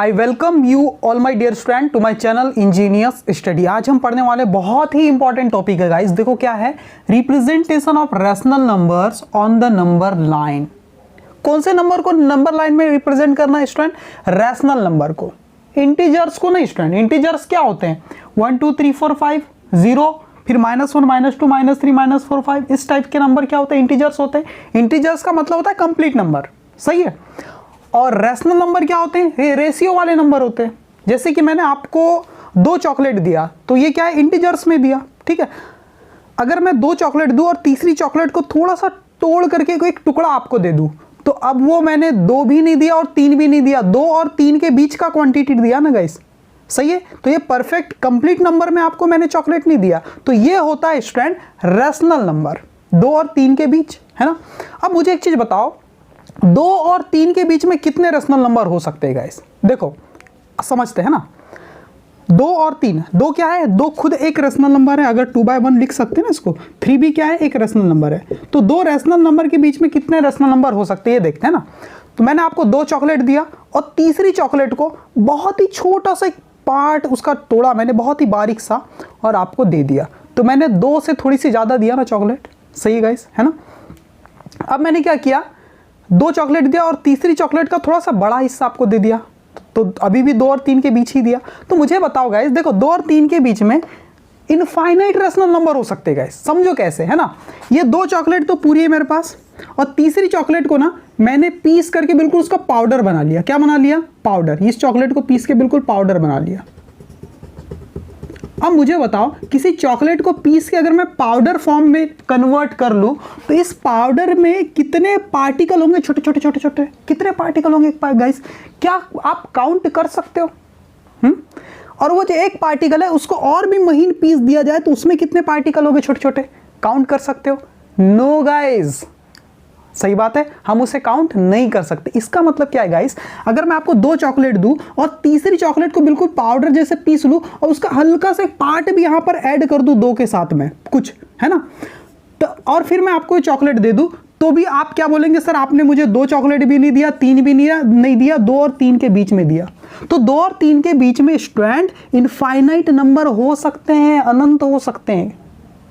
I welcome you all my dear student to my channel engineers study. आज हम पढ़ने वाले बहुत ही इंपॉर्टेंट टॉपिक है गाइस। देखो क्या है, representation of rational numbers on the number line. कौन से नंबर को नंबर लाइन में रिप्रेजेंट करना है स्टूडेंट? रैशनल नंबर को, इंटीजर्स को नहीं स्टूडेंट। इंटीजर्स क्या होते हैं? 1 2 3 4 5 0, फिर -1 -2 -3 -4 5, इस टाइप के नंबर क्या होते हैं? इंटीजर्स होते हैं। इंटीजर्स का मतलब होता है कंप्लीट नंबर, सही है। और रैशनल नंबर क्या होते हैं? रेशियो वाले नंबर होते हैं। जैसे कि मैंने आपको 2 चॉकलेट दिया तो ये क्या है? इंटीजर्स में दिया, ठीक है। अगर मैं 2 चॉकलेट दूं और तीसरी चॉकलेट को थोड़ा सा तोड़ करके कोई एक टुकड़ा आपको दे दूं, तो अब वो मैंने 2 भी नहीं दिया और 3 भी नहीं दिया, 2 और 3 के बीच का क्वांटिटी दिया ना गाइस, सही है। तो ये परफेक्ट कंप्लीट नंबर में आपको मैंने चॉकलेट नहीं दिया, तो ये होता है स्टूडेंट रैशनल नंबर, 2 और 3 के बीच, है ना। अब मुझे एक चीज बताओ, 2 और 3 के बीच में कितने रैशनल नंबर हो सकते हैं गाइस? देखो समझते हैं ना, 2 और 3, 2 क्या है? 2 खुद एक रैशनल नंबर है, अगर 2/1 लिख सकते हैं ना इसको। 3 भी क्या है? एक रैशनल नंबर है। तो 2 रैशनल नंबर के बीच में कितने रैशनल नंबर हो सकते हैं ये देखते हैं ना। तो मैंने आपको 2 चॉकलेट दिया और तीसरी चॉकलेट को बहुत ही छोटा सा एक पार्ट उसका तोड़ा मैंने, बहुत ही बारीक सा, और आपको दे दिया। तो मैंने 2 से थोड़ी सी ज्यादा दिया ना चॉकलेट, सही है गाइस, है ना। अब मैंने क्या किया, 2 चॉकलेट दिया और तीसरी चॉकलेट का थोड़ा सा बड़ा हिस्सा आपको दे दिया, तो अभी भी 2 और 3 के बीच ही दिया। तो मुझे बताओ गाइस, देखो 2 और 3 के बीच में इनफाइनाइट रैशनल नंबर हो सकते हैं गाइस। समझो कैसे, है ना। ये 2 चॉकलेट तो पूरी है मेरे पास, और तीसरी चॉकलेट को ना मैंने पीस करके बिल्कुल उसका पाउडर बना लिया। क्या बना लिया? पाउडर। इस चॉकलेट को पीस के बिल्कुल पाउडर बना लिया। अब मुझे बताओ, किसी चॉकलेट को पीस के अगर मैं पाउडर फॉर्म में कन्वर्ट कर लूं, तो इस पाउडर में कितने पार्टिकल होंगे? छोटे छोटे छोटे छोटे कितने पार्टिकल होंगे गाइस? क्या आप काउंट कर सकते हो? और वो जो एक पार्टिकल है उसको और भी महीन पीस दिया जाए तो उसमें कितने पार्टिकल होंगे छोटे छोटे? काउंट कर सकते हो? नो गाइस, सही बात है, हम उसे काउंट नहीं कर सकते। इसका मतलब क्या है गाइस, अगर मैं आपको 2 चॉकलेट दूं और तीसरी चॉकलेट को बिल्कुल पाउडर जैसे पीस लूं और उसका हल्का सा पार्ट भी यहां पर ऐड कर दूं 2 के साथ में कुछ, है ना, तो और फिर मैं आपको चॉकलेट दे दूं, तो भी आप क्या बोलेंगे? सर आपने मुझे 2 चॉकलेट भी नहीं दिया, 3 भी नहीं दिया, 2 और 3 के बीच में दिया। तो 2 और 3 के बीच में स्टूडेंट इनफाइनाइट नंबर हो सकते हैं, अनंत हो सकते हैं।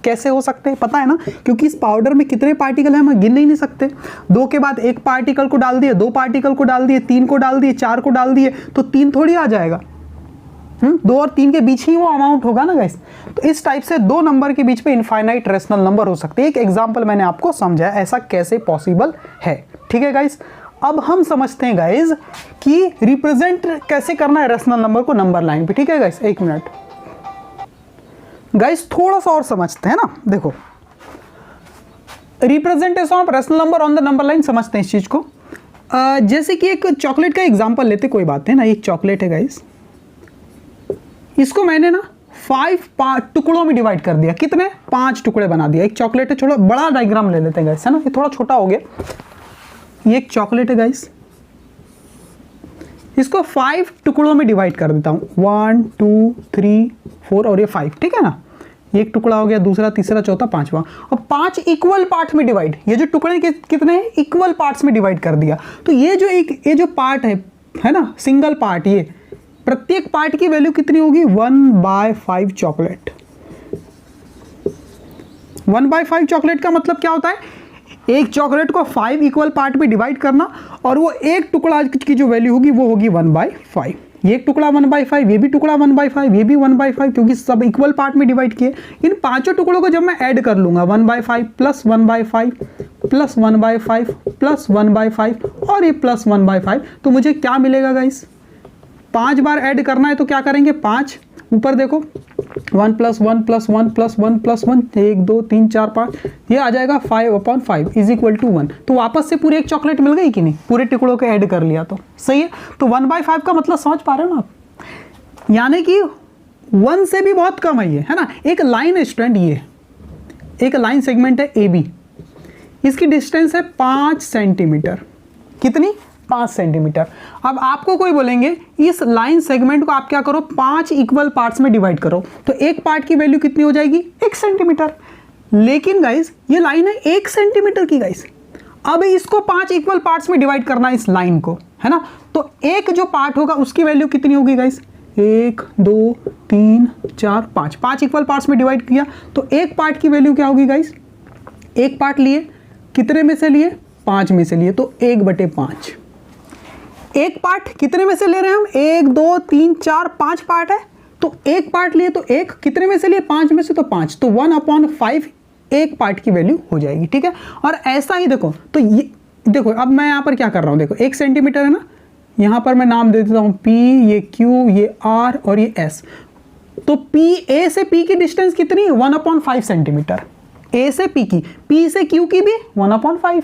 कैसे हो सकते हैं पता है ना, क्योंकि इस पाउडर में कितने पार्टिकल हैं हम गिन नहीं सकते। 2 के बाद 1 पार्टिकल को डाल दिए, 2 पार्टिकल को डाल दिए, 3 को डाल दिए, 4 को डाल दिए, तो 3 थोड़ी आ जाएगा। 2 और 3 के बीच ही वो अमाउंट होगा ना गाइस। तो इस टाइप से 2 नंबर के बीच में इनफाइनाइट रैशनल नंबर हो सकते हैं। एक एग्जांपल मैंने आपको समझाया ऐसा कैसे पॉसिबल है, ठीक है गाइस। अब हम समझते हैं गाइस कि रिप्रेजेंट कैसे करना है रैशनल नंबर को नंबर लाइन पे, ठीक है गाइस। 1 मिनट गाइस, थोड़ा सा और समझते हैं ना। देखो, representation of rational number on the number line समझते हैं इस चीज को। जैसे कि एक चॉकलेट का एग्जांपल लेते, कोई बात है ना। एक चॉकलेट है गाइस, इसको मैंने ना 5 टुकड़ों में डिवाइड कर दिया। कितने? 5 टुकड़े बना दिया। एक चॉकलेट है, थोड़ा बड़ा डायग्राम ले लेते हैं गाइस, है ना, ये थोड़ा छोटा हो गया। ये एक चॉकलेट है गाइस, इसको 5 टुकड़ों में डिवाइड कर देता हूं, 1 2 3 4 और ये 5, ठीक है ना। ये एक टुकड़ा हो गया, दूसरा, तीसरा, चौथा, 5वां, और 5 इक्वल पार्ट में डिवाइड। ये जो टुकड़े कितने हैं? इक्वल पार्ट्स में डिवाइड कर दिया। तो ये जो पार्ट है ना, सिंगल पार्ट, ये प्रत्येक पार्ट की वैल्यू कितनी होगी? 1/5 चॉकलेट। 1/5 चॉकलेट का मतलब क्या होता है? एक चॉकलेट को 5 इक्वल पार्ट में डिवाइड करना, और वो एक टुकड़ा की जो वैल्यू होगी वो होगी 1/5। ये एक टुकड़ा 1/5, ये भी टुकड़ा 1/5, ये भी 1/5, क्योंकि सब इक्वल पार्ट में डिवाइड किए। इन 5 टुकड़ों को जब मैं ऐड कर लूंगा, 1/5 प्लस 1/5 प्लस 1/5 प्लस 1/5 और ये प्लस 1/5, तो मुझे क्या मिलेगा गाइस? 5 बार ऐड करना है तो क्या करेंगे? 5, ऊपर देखो 1 + 1 + 1 + 1 + 1, 1 2 3 4 5, ये आ जाएगा 5/5 = 1। तो वापस से पूरी एक चॉकलेट मिल गई कि नहीं? पूरे टुकड़ों को ऐड कर लिया तो सही है। तो 1/5 का मतलब समझ पा रहे हो ना आप, यानी कि 1 से भी बहुत कम है ये, है ना। एक लाइन है स्टूडेंट, ये एक लाइन सेगमेंट है AB, इसकी डिस्टेंस है 5 सेंटीमीटर। कितनी? 5 सेंटीमीटर। अब आपको कोई बोलेंगे इस लाइन सेगमेंट को आप क्या करो, 5 इक्वल पार्ट्स में डिवाइड करो, तो एक पार्ट की वैल्यू कितनी हो जाएगी? 1 सेंटीमीटर। लेकिन गाइस ये लाइन है 1 सेंटीमीटर की गाइस। अब इसको 5 इक्वल पार्ट्स में डिवाइड करना है इस लाइन को, है ना। तो एक जो पार्ट होगा उसकी वैल्यू कितनी होगी गाइस, 1 2 3 4 5, 5 इक्वल पार्ट्स में डिवाइड किया तो एक पार्ट की वैल्यू क्या होगी गाइस, एक पार्ट लिए कितने में से लिए, 5 में से लिए, तो 1/5। एक पार्ट कितने में से ले रहे हैं हम, 1 2 3 4 5 पार्ट है, तो एक पार्ट लिए तो एक कितने में से लिए, 5 में से, तो 5, तो 1/5 एक पार्ट की वैल्यू हो जाएगी, ठीक है। और ऐसा ही देखो, तो ये देखो अब मैं यहाँ पर क्या कर रहा हूँ, देखो 1 सेंटीमीटर है ना, यहाँ पर मैं नाम दे देता हूँ P, ये Q, ये R और ये S। तो P, A से P की डिस्टेंस कितनी, 1/5 सेंटीमीटर, A से P की, P से Q की भी 1/5,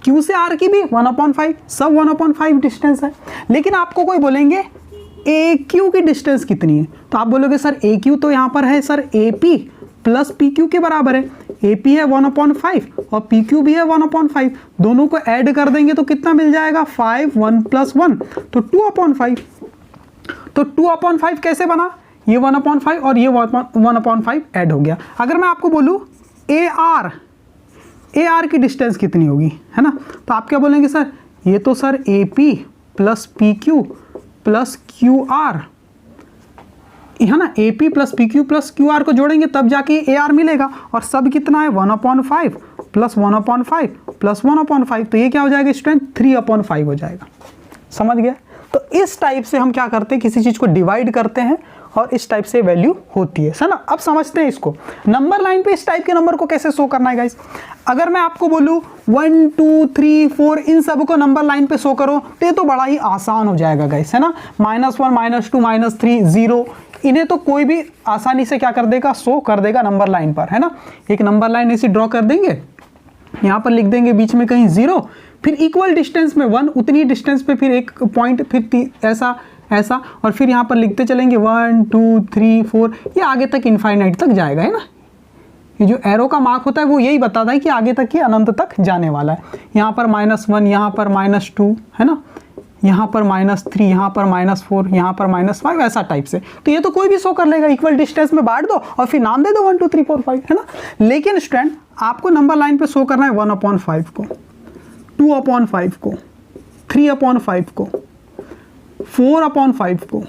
Q से R की भी 1/5, सब 1/5 डिस्टेंस है। लेकिन आपको कोई बोलेंगे AQ की डिस्टेंस कितनी है, तो आप बोलोगे सर AQ तो यहाँ पर है सर AP प्लस PQ के बराबर है, AP है 1/5 और PQ भी है 1/5, दोनों को ऐड कर देंगे तो कितना मिल जाएगा, 5, 1 + 1 तो 2/5। तो 2/5 कैसे बना, ये 1/5 और ये 1/5 ऐड हो गया। अगर मैं आपको बोलूँ AR की डिस्टेंस कितनी होगी, है ना, तो आप क्या बोलेंगे सर, ये तो sir AP plus PQ plus QR है ना, AP plus PQ plus QR को जोड़ेंगे तब जाके AR मिलेगा, और सब कितना है 1/5 प्लस 1/5 प्लस 1/5, तो ये क्या हो जाएगा स्टूडेंट, 3/5 हो जाएगा। समझ गया। तो इस टाइप से हम क्या करते हैं, किसी चीज़ को डिवाइड करते हैं और इस टाइप से वैल्यू होती है ना। अब समझते हैं इसको, नंबर लाइन पे इस टाइप के नंबर को कैसे शो करना है गाइस। अगर मैं आपको बोलूँ 1 2 3 4 इन सब को नंबर लाइन पे शो करो तो ये तो बड़ा ही आसान हो जाएगा गाइस, है ना। -1 -2 -3 0, इन्हें तो कोई भी आसानी से क्या कर देगा, शो कर देगा नंबर लाइन पर, है ना। एक नंबर लाइन ऐसी ड्रॉ कर देंगे, यहाँ पर लिख देंगे बीच में कहीं 0, फिर इक्वल डिस्टेंस में 1, उतनी डिस्टेंस पे फिर एक पॉइंट, फिर ऐसा ऐसा, और फिर यहाँ पर लिखते चलेंगे 1 2 3 4, ये आगे तक इनफाइनाइट तक जाएगा, है ना। ये जो एरो का मार्क होता है वो यही बताता है कि आगे तक, ये अनंत तक जाने वाला है। यहाँ पर -1, यहाँ पर -2, है ना, यहाँ पर -3, यहाँ पर -4, यहाँ पर -5, ऐसा टाइप से। तो ये तो कोई भी शो कर लेगा, इक्वल डिस्टेंस में बांट दो और फिर नाम दे दो 1 2 3 4 5, है ना। लेकिन स्टूडेंट आपको नंबर लाइन पे शो करना है 1/5 को, 2/5 को, 3/5 को, 4/5 को,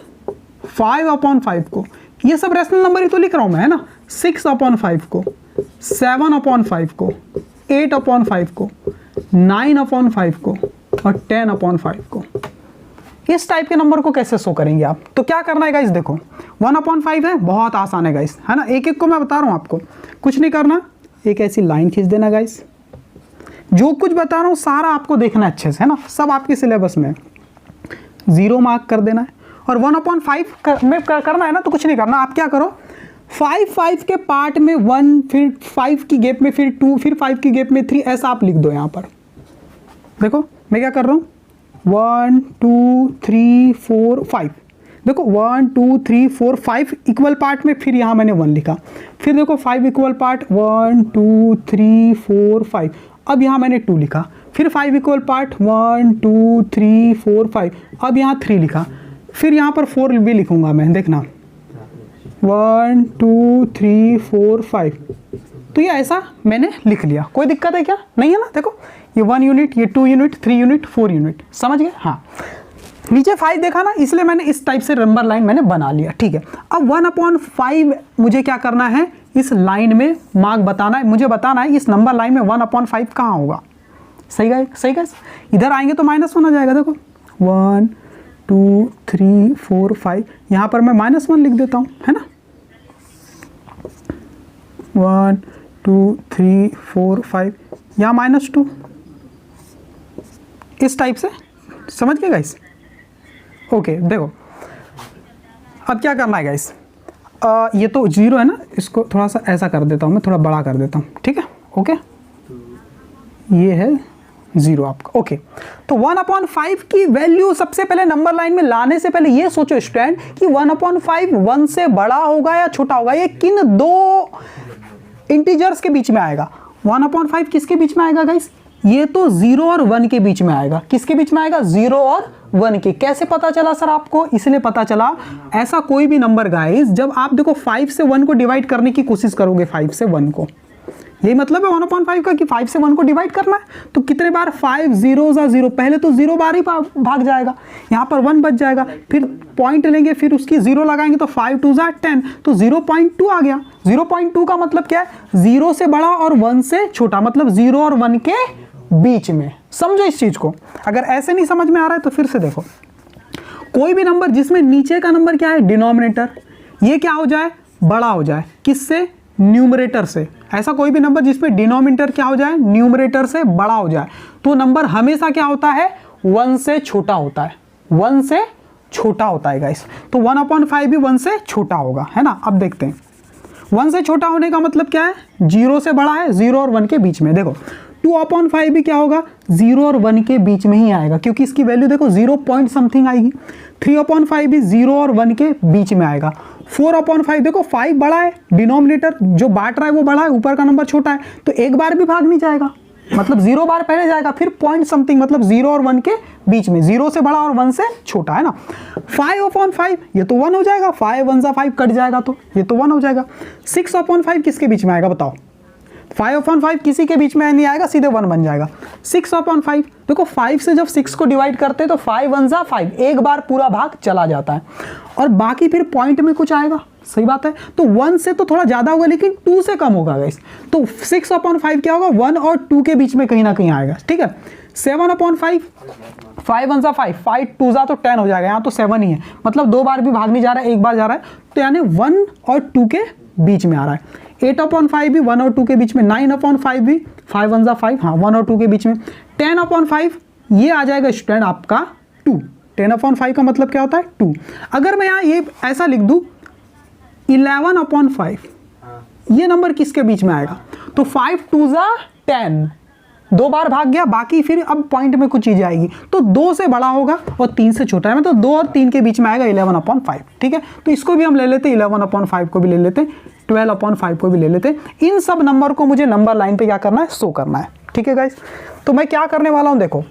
5/5 को, ये सब रेशनल नंबर ही तो लिख रहा हूं मैं, है ना। 6/5 को, 7/5 को, 8/5 को, 9/5 को और 10/5 को। इस टाइप के नंबर को कैसे शो करेंगे आप, तो क्या करना है गाइस, देखो 1/5 है, बहुत आसान है गाइस, है ना। एक एक को मैं बता रहा हूं आपको, कुछ नहीं करना, एक ऐसी लाइन खींच देना गाइस, जो कुछ बता रहा हूं सारा आपको देखना अच्छे से, है ना, सब आपके सिलेबस में 0 मार्क कर देना है। और 1/5 में करना है ना, तो कुछ नहीं करना, आप क्या करो, 5 के पार्ट में 1, फिर 5 की गैप में फिर 2, फिर 5 की गैप में 3, ऐसा आप लिख दो। यहाँ पर देखो मैं क्या कर रहा हूँ, 1 2 3 4 5, देखो 1 2 3 4 5 इक्वल पार्ट में, फिर यहाँ मैंने 1 लिखा, फिर देखो 5 इक्वल पार्ट 1 2 3 4 5, अब यहाँ मैंने 2 लिखा, फिर 5 इक्वल पार्ट 1 2 3 4 5, अब यहाँ 3 लिखा, फिर यहाँ पर 4 भी लिखूंगा मैं, देखना 1 2 3 4 5, तो ये ऐसा मैंने लिख लिया। कोई दिक्कत है क्या, नहीं है ना। देखो ये 1 यूनिट, ये 2 यूनिट, 3 यूनिट, 4 यूनिट, समझ गए। हाँ, नीचे 5 देखा ना, इसलिए मैंने इस टाइप से नंबर लाइन मैंने बना लिया, ठीक है। अब 1/5 मुझे क्या करना है, इस लाइन में मार्क बताना है, मुझे बताना है इस नंबर लाइन में 1/5 कहाँ होगा। सही है, सही है। इधर आएंगे तो -1 आ जाएगा, देखो 1 2 3 4 5, यहाँ पर मैं -1 लिख देता हूँ, है ना। 1 2 3 4 5, यहाँ -2, इस टाइप से, समझ गए गाइस। ओके, देखो अब क्या करना है गाइस, ये तो 0 है ना, इसको थोड़ा सा ऐसा कर देता हूँ मैं, थोड़ा बड़ा कर देता हूँ, ठीक है। ओके, ये है 0 आपका। ओके, तो 1/5 की वैल्यू सबसे पहले नंबर लाइन में लाने से पहले ये सोचो स्टूडेंट कि 1/5 1 से बड़ा होगा या छोटा होगा, ये किन दो इंटीजर्स के बीच में आएगा। 1/5 किसके बीच में आएगा गाइस, ये तो 0 और 1 के बीच में आएगा। किसके बीच में आएगा, 0 और 1 के। कैसे पता चला सर आपको, इसलिए पता चला, ऐसा कोई भी नंबर गाइस जब आप देखो 5 से 1 को डिवाइड करने की कोशिश करोगे, 5 से 1 को, यही मतलब है 1/5 का कि 5 से 1 को डिवाइड करना है। तो कितने बार 5 0 0, पहले तो 0 बार ही भाग जाएगा, यहाँ पर 1 बच जाएगा, फिर पॉइंट लेंगे, फिर उसकी 0 लगाएंगे तो 5 2 10, तो 0.2 आ गया। 0.2 का मतलब क्या है, 0 से बड़ा और 1 से छोटा, मतलब 0 और 1 के बीच में। समझो इस चीज को। अगर ऐसे नहीं समझ में आ रहा है तो फिर से देखो, कोई भी नंबर जिसमें नीचे का नंबर क्या है, डिनोमिनेटर, ये क्या हो जाए, बड़ा हो जाए, किससे, न्यूमरेटर से। ऐसा कोई भी नंबर जिसमें डिनोमिनेटर क्या हो जाए, न्यूमरेटर से बड़ा हो जाए, तो नंबर हमेशा क्या होता है, 1 से छोटा होता है, 1 से छोटा होता है गाइस। तो 1/5 भी 1 से छोटा होगा, है ना। अब देखते हैं 1 से छोटा होने का मतलब क्या है, 0 से बड़ा है, 0 और 1 के बीच में। देखो 2/5 भी क्या होगा, 0 और 1 के बीच में ही आएगा, क्योंकि इसकी वैल्यू देखो 0 पॉइंट समथिंग आएगी। 3/5 भी 0 और 1 के बीच में आएगा। 4/5 देखो 5 बड़ा है, डिनोमिनेटर जो बांट रहा है वो बड़ा है, ऊपर का नंबर छोटा है, तो एक बार भी भाग नहीं जाएगा, मतलब 0 बार पहले जाएगा, फिर पॉइंट समथिंग, मतलब 0 और 1 के बीच में, 0 से बड़ा और 1 से छोटा, है ना। 5/5 ये तो 1 हो जाएगा, 5 1 5 कट जाएगा तो ये तो 1 हो जाएगा। 6/5 किसके बीच में आएगा बताओ, 5/5 किसी के बीच में नहीं आएगा, सीधे 1 बन जाएगा। 6/5 देखो 5 से जब 6 को डिवाइड करते हैं तो 5 1 5, एक बार पूरा भाग चला जाता है, और बाकी फिर पॉइंट में कुछ आएगा, सही बात है। तो 1 से तो थोड़ा ज्यादा होगा, लेकिन 2 से कम होगा गाइस। तो 6/5 क्या होगा, 1 और 2 के बीच में कहीं ना कहीं आएगा, ठीक है। 7/5, 5 1 5, 5 2 तो 10 हो जाएगा, यहाँ तो 7 ही है, मतलब 2 बार भी भाग नहीं जा रहा है, एक बार जा रहा है, तो यानी 1 और 2 के बीच में आ रहा है। 8/5 भी 1 और 2 के बीच में। 9/5 भी 5 1 5, हाँ 1 और 2 के बीच में। 10/5 ये आ जाएगा स्टूडेंट आपका 2। 10/5 का मतलब क्या होता है, 2। अगर मैं यहाँ ये ऐसा लिख दूँ 11/5, ये नंबर किसके बीच में आएगा, तो 5 2 10, 2 बार भाग गया, बाकी फिर अब पॉइंट में कुछ चीज आएगी, तो 2 से बड़ा होगा और 3 से छोटा है, मतलब 2 और 3 के बीच में आएगा 11/5, ठीक है। तो इसको भी हम ले लेते हैं, 11/5 को भी ले लेते हैं, 12/5 को भी ले लेते हैं। इन सब नंबर को मुझे नंबर लाइन पे क्या करना है, शो करना है, ठीक है गाइस। तो मैं क्या करने वाला हूं, देखो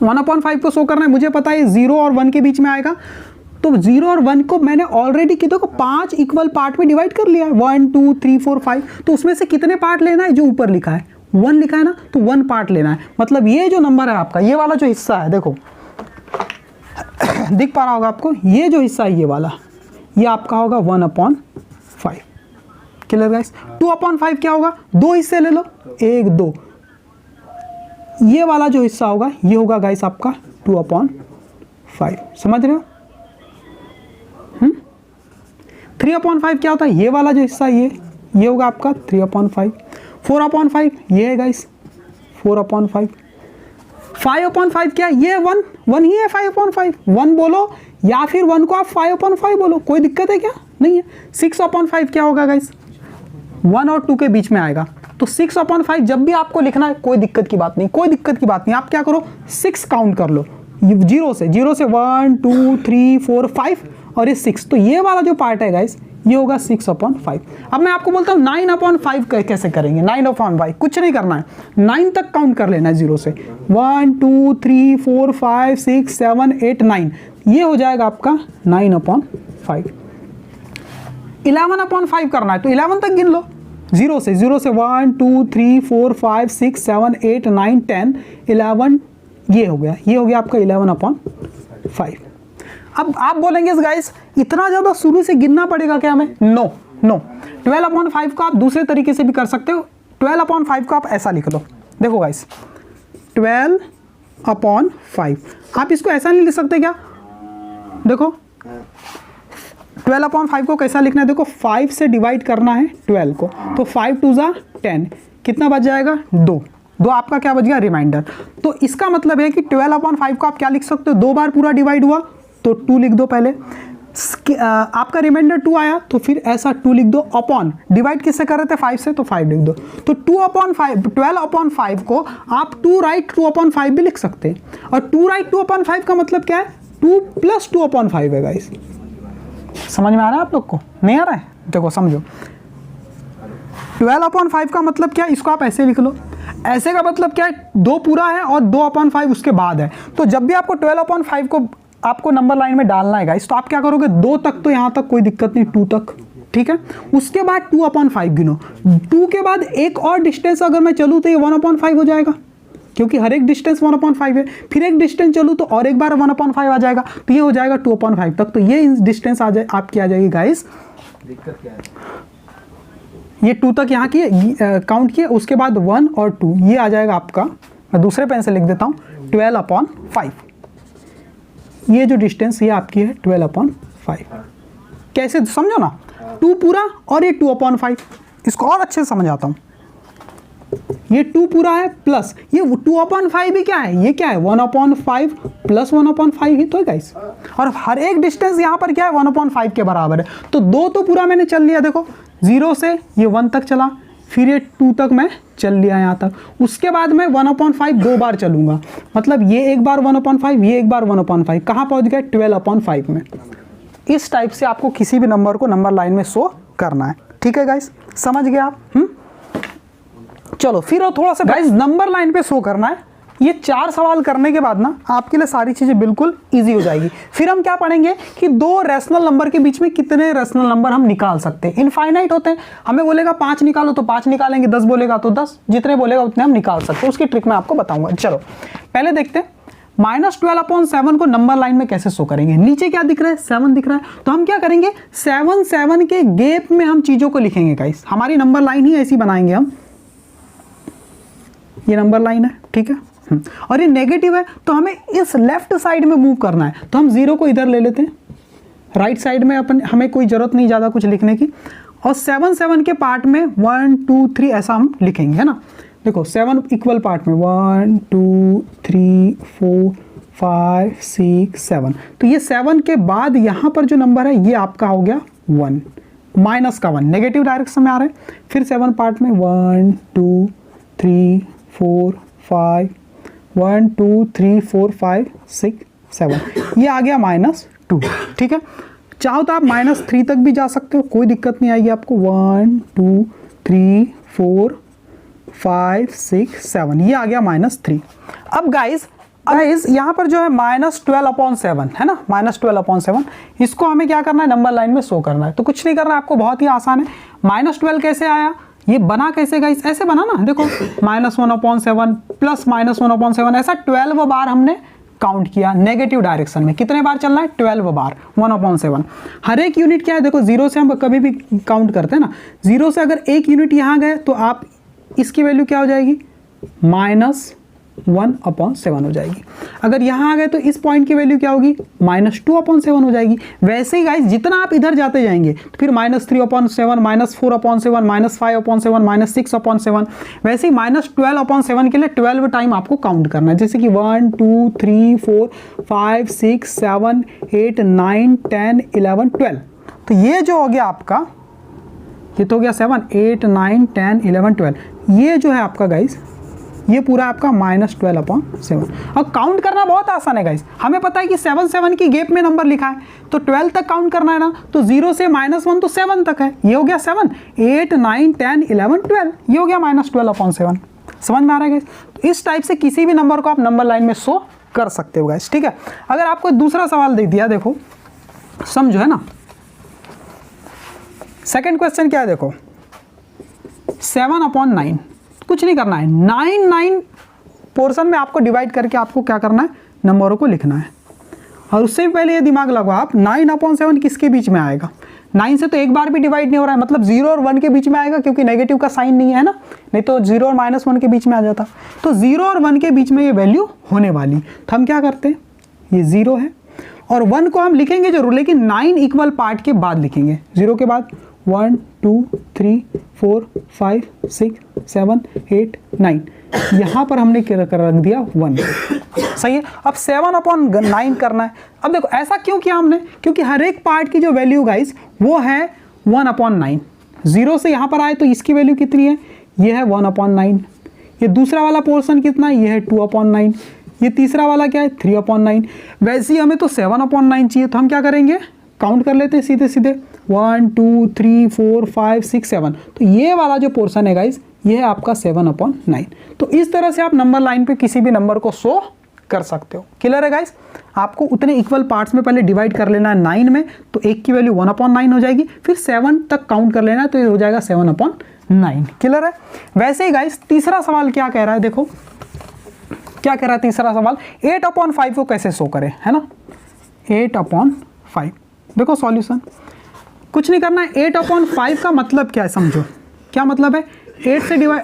1/5 को शो करना है, मुझे पता है 0 और 1 के बीच में आएगा, तो 0 और 1 को मैंने ऑलरेडी देखो 5 इक्वल पार्ट में डिवाइड कर लिया है, 1 2 3 4 5, तो उसमें से कितने पार्ट लेना है, जो ऊपर लिखा है 1 लिखा है ना, तो 1 पार्ट लेना है। मतलब ये जो नंबर है आपका, ये वाला जो हिस्सा है, देखो दिख पा रहा होगा आपको, ये जो हिस्सा है ये वाला, ये आपका होगा 1/5। Clear guys. 2/5 क्या होगा, 2 हिस्से ले लो, 1 2, ये वाला जो हिस्सा होगा ये होगा गाइस आपका 2/5, समझ रहे हो। 3/5 क्या होता है, ये वाला जो हिस्सा ये होगा आपका 3/5। 4/5 ये है गाइस 4/5। 5/5 क्या, ये 1 ही है, 5/5 1 बोलो या फिर 1 को आप 5/5 बोलो, कोई दिक्कत है क्या, नहीं है। 6/5 क्या होगा गाइस, 1 और 2 के बीच में आएगा, तो 6/5 जब भी आपको लिखना है कोई दिक्कत की बात नहीं, कोई दिक्कत की बात नहीं, आप क्या करो 6 काउंट कर लो, 0 से 1 2 3 4 5 और ये 6, तो ये वाला जो पार्ट है गाइस ये होगा 6/5। अब मैं आपको बोलता हूँ 9/5 कैसे करेंगे। 9/5 कुछ नहीं करना है, 9 तक काउंट कर लेना है 0 से, 1 2 3 4 5 6 7 8 9, ये हो जाएगा आपका 9/5। 11/5 करना है तो 11 तक गिन लो, 0 से 1 2 3 4 5 6 7 8 9 10 11, ये हो गया आपका 11/5। अब आप बोलेंगे गाइस इतना ज़्यादा शुरू से गिनना पड़ेगा क्या हमें, नो 12/5 को आप दूसरे तरीके से भी कर सकते हो। 12/5 को आप ऐसा लिख लो, देखो गाइस 12/5, आप इसको ऐसा नहीं लिख सकते क्या, देखो 12/5 को कैसा लिखना है, देखो 5 से डिवाइड करना है 12 को, तो 5 2 10, कितना बच जाएगा 2 आपका क्या बच गया, रिमाइंडर। तो इसका मतलब है कि 12/5 को आप क्या लिख सकते हो, 2 बार पूरा डिवाइड हुआ तो 2 लिख दो पहले, आपका रिमाइंडर 2 आया तो फिर ऐसा 2 लिख दो, अपॉन डिवाइड किससे कर रहे थे 5 से, तो 5 लिख दो। तो 12/5 को आप 2 राइट 2/5 भी लिख सकते हैं, और 2 राइट 2/5 का मतलब क्या है, 2 + 2/5 है गाइस। समझ में आ रहा है आप लोग को, नहीं आ रहा है, देखो समझो 12/5 का मतलब क्या है, इसको आप ऐसे लिख लो, ऐसे का मतलब क्या है 2 पूरा है और 2/5 उसके बाद है। तो जब भी आपको 12/5 को आपको नंबर लाइन में डालना है गाइस, तो आप क्या करोगे 2 तक, तो यहाँ तक कोई दिक्कत नहीं, 2 तक ठीक है। उसके बाद 2/5 गिनो, 2 के बाद एक और डिस्टेंस अगर मैं चलूँ तो ये 1/5 हो जाएगा, क्योंकि हर एक डिस्टेंस 1/5 है। फिर एक डिस्टेंस चलूँ तो और एक बार 1/5 आ जाएगा, तो ये हो जाएगा 2/5 तक। तो ये डिस्टेंस आ जाए आपकी आ जाएगी गाइस, दिक्कत क्या है? ये 2 तक यहाँ की काउंट किए, उसके बाद 1 और 2 ये आ जाएगा आपका, मैं दूसरे पेन से लिख देता हूँ 12/5। ये जो डिस्टेंस ये आपकी है 12/5। कैसे समझो ना, 2 पूरा और ये 2/5, इसको और अच्छे से समझाता हूँ। ये 2 पूरा है प्लस ये 2/5 भी क्या है, ये क्या है 1/5 प्लस 1/5 ही तो है गाइस। और हर एक डिस्टेंस यहाँ पर क्या है 1/5 के बराबर है। तो 2 तो पूरा मैंने चल लिया, देखो 0 से ये 1 तक चला, फिर ये 2 तक मैं चल लिया यहाँ तक, उसके बाद मैं 1/5 2 बार चलूंगा, मतलब ये एक बार 1/5, ये एक बार 1/5, कहाँ पहुँच गए 12/5 में। इस टाइप से आपको किसी भी नंबर को नंबर लाइन में शो करना है, ठीक है गाइस, समझ गए आप? चलो फिर और थोड़ा सा गाइस नंबर लाइन पे शो करना है। ये 4 सवाल करने के बाद ना आपके लिए सारी चीजें बिल्कुल इजी हो जाएगी। फिर हम क्या पढ़ेंगे कि 2 रैशनल नंबर के बीच में कितने रैशनल नंबर हम निकाल सकते हैं। इनफाइनाइट होते हैं, हमें बोलेगा 5 निकालो तो 5 निकालेंगे, 10 बोलेगा तो 10, जितने बोलेगा उतने हम निकाल सकते हैं। उसकी ट्रिक मैं आपको बताऊंगा। चलो पहले देखते हैं -12/7 को नंबर लाइन में कैसे शो करेंगे। नीचे क्या दिख रहा है 7 दिख रहा है, तो हम क्या करेंगे 7 के गैप में हम चीजों को लिखेंगे गाइस। हमारी नंबर लाइन ही ऐसी बनाएंगे हम, ये नंबर लाइन है, ठीक है, और ये नेगेटिव है तो हमें इस लेफ्ट साइड में मूव करना है, तो हम 0 को इधर ले लेते हैं, राइट साइड में अपन हमें कोई जरूरत नहीं ज़्यादा कुछ लिखने की। और 7 के पार्ट में 1 2 3 ऐसा हम लिखेंगे, है ना। देखो 7 इक्वल पार्ट में 1 2 3 4 5 6 7, तो ये 7 के बाद यहाँ पर जो नंबर है ये आपका हो गया 1, माइनस का 1, नेगेटिव डायरेक्शन में आ रहा है। फिर 7 पार्ट में 1 2 3 4 5 1 2 3 4 5 6 7, ये आ गया -2, ठीक है। चाहो तो आप -3 तक भी जा सकते हो, कोई दिक्कत नहीं आएगी आपको। 1 2 3 4 5 6 7, ये आ गया -3। अब गाइस यहाँ पर जो है -12/7 है ना, -12/7, इसको हमें क्या करना है नंबर लाइन में शो करना है। तो कुछ नहीं करना है आपको, बहुत ही आसान है। -12 कैसे आया, ये बना कैसे गाइस, ऐसे बना ना, देखो -1/7 प्लस -1/7, ऐसा 12 बार हमने काउंट किया नेगेटिव डायरेक्शन में। कितने बार चलना है 12 बार 1/7। हर एक यूनिट क्या है, देखो 0 से हम कभी भी काउंट करते हैं ना, 0 से अगर एक यूनिट यहाँ गए तो आप इसकी वैल्यू क्या हो जाएगी -1/7 हो जाएगी। अगर यहाँ आ गए तो इस पॉइंट की वैल्यू क्या होगी -2/7 हो जाएगी। वैसे ही गाइस जितना आप इधर जाते जाएंगे तो फिर -3/7 -4/7 -5/7 -6/7, वैसे ही -12/7 के लिए 12 टाइम आपको काउंट करना है। जैसे कि 1 2 3 4 5 6 7 8 9 10 11 12, तो ये जो हो गया आपका, ये तो हो गया 7 8 9 10 11 12, ये जो है आपका गाइस ये पूरा आपका -12/7। और काउंट करना बहुत आसान है गाइस, हमें पता है कि 7 की गैप में नंबर लिखा है तो 12 तक काउंट करना है ना, तो 0 से -1 तो 7 तक है, ये हो गया 7 8 9 10 11 12, ये हो गया -12/7। समझ में आ रहा है गाइस? तो इस टाइप से किसी भी नंबर को आप नंबर लाइन में शो कर सकते हो गाइस, ठीक है। अगर आपको दूसरा सवाल दे दिया, देखो समझो, है ना, सेकेंड क्वेश्चन क्या है, देखो 7/9, कुछ नहीं करना है, 9 पोर्शन में आपको डिवाइड करके आपको क्या करना है नंबरों को लिखना है। और उससे भी पहले ये दिमाग लगाओ आप 9/7 किसके बीच में आएगा, 9 से तो एक बार भी डिवाइड नहीं हो रहा है, मतलब 0 और 1 के बीच में आएगा, क्योंकि नेगेटिव का साइन नहीं है ना, नहीं तो 0 और -1 के बीच में आ जाता। तो 0 और 1 के बीच में ये वैल्यू होने वाली, तो हम क्या करते हैं, ये 0 है और 1 को हम लिखेंगे जरूर, लेकिन 9 इक्वल पार्ट के बाद लिखेंगे। 0 के बाद 1 2 3 4 5 6 7 8 9, यहाँ पर हमने रख दिया 1, सही है। अब 7/9 करना है। अब देखो ऐसा क्यों किया हमने, क्योंकि हर एक पार्ट की जो वैल्यू गाइस वो है 1/9। 0 से यहाँ पर आए तो इसकी वैल्यू कितनी है, ये है 1/9। ये दूसरा वाला पोर्शन कितना है, ये है 2/9। ये तीसरा वाला क्या है 3/9। वैसे ही हमें तो 7/9 चाहिए, तो हम क्या करेंगे काउंट कर लेते हैं सीधे सीधे 1 2 3 4 5 6 7, तो ये वाला जो पोर्शन है गाइस ये है आपका 7/9। तो इस तरह से आप नंबर लाइन पे किसी भी नंबर को शो कर सकते हो। क्लियर है गाइस? आपको उतने इक्वल पार्ट्स में पहले डिवाइड कर लेना है 9 में, तो 1 की वैल्यू 1/9 हो जाएगी, फिर 7 तक काउंट कर लेना है तो ये हो जाएगा 7/9। क्लियर है? वैसे ही गाइस तीसरा सवाल क्या कह रहा है, देखो क्या कह रहा है तीसरा सवाल, 8/5 को कैसे शो करें, है ना। 8/5 देखो सॉल्यूशन, कुछ नहीं करना है। 8/5 का मतलब क्या है समझो, क्या मतलब है,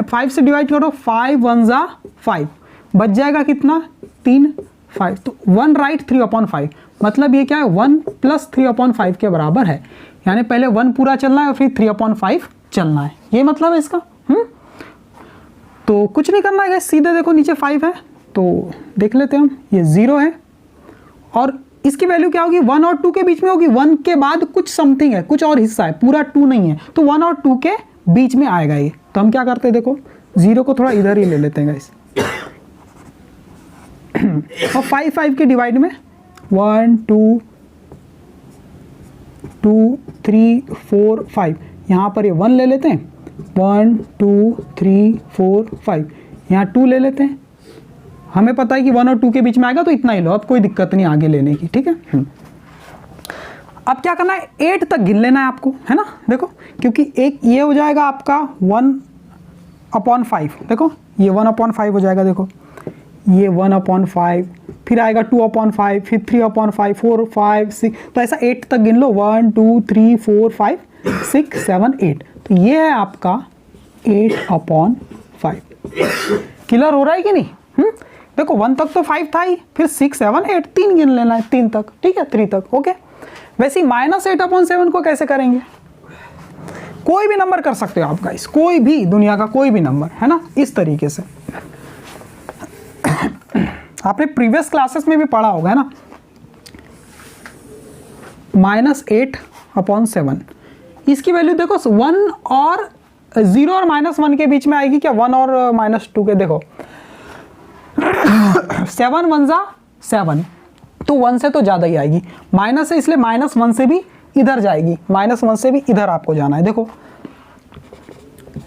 5 से डिवाइड करो, 5 1 जा 5, बच जाएगा कितना 3 5, तो 1 राइट 3/5, मतलब ये क्या है 1 + 3/5 के बराबर है, यानी पहले 1 पूरा चलना है और फिर 3/5 चलना है, ये मतलब है इसका। तो कुछ नहीं करना है, सीधे देखो नीचे 5 है तो देख लेते हैं हम, ये 0 है और इसकी वैल्यू क्या होगी 1 और 2 के बीच में होगी, 1 के बाद कुछ समथिंग है, कुछ और हिस्सा है, पूरा 2 नहीं है, तो 1 और 2 के बीच में आएगा ये। तो हम क्या करते हैं, देखो 0 को थोड़ा इधर ही ले लेते हैं गाइस और 5 के डिवाइड में 1 2 2 3 4 5, यहाँ पर ये 1 ले लेते हैं, 1 2 3 4 5, यहाँ 2 ले लेते हैं, हमें पता है कि 1 और 2 के बीच में आएगा तो इतना ही लो, अब कोई दिक्कत नहीं आगे लेने की, ठीक है। अब क्या करना है, 8 तक गिन लेना है आपको, है ना। देखो क्योंकि एक ये हो जाएगा आपका 1/5, देखो ये 1/5 हो जाएगा, देखो ये 1/5, फिर आएगा 2/5, फिर 3/5, 4 5 6, तो ऐसा 8 तक गिन लो, 1 2 3 4 5 6 7 8, तो ये है आपका 8/5। क्लियर हो रहा है कि नहीं? देखो 1 तक तो 5 था ही, फिर 6 7 8 3 गिन लेना है, 3 तक, ठीक है, 3 तक, ओके। वैसे ही -8/7 को कैसे करेंगे, कोई भी नंबर कर सकते हो आप गाइस, कोई भी, दुनिया का कोई भी नंबर, है ना, इस तरीके से। आपने प्रीवियस क्लासेस में भी पढ़ा होगा, है ना, -8/7, इसकी वैल्यू देखो 1 और 0 और -1 के बीच में आएगी क्या, 1 और -2 के, देखो 7 1 जा 7, तो 1 से तो ज़्यादा ही आएगी, माइनस है इसलिए -1 से भी इधर जाएगी, -1 से भी इधर आपको जाना है, देखो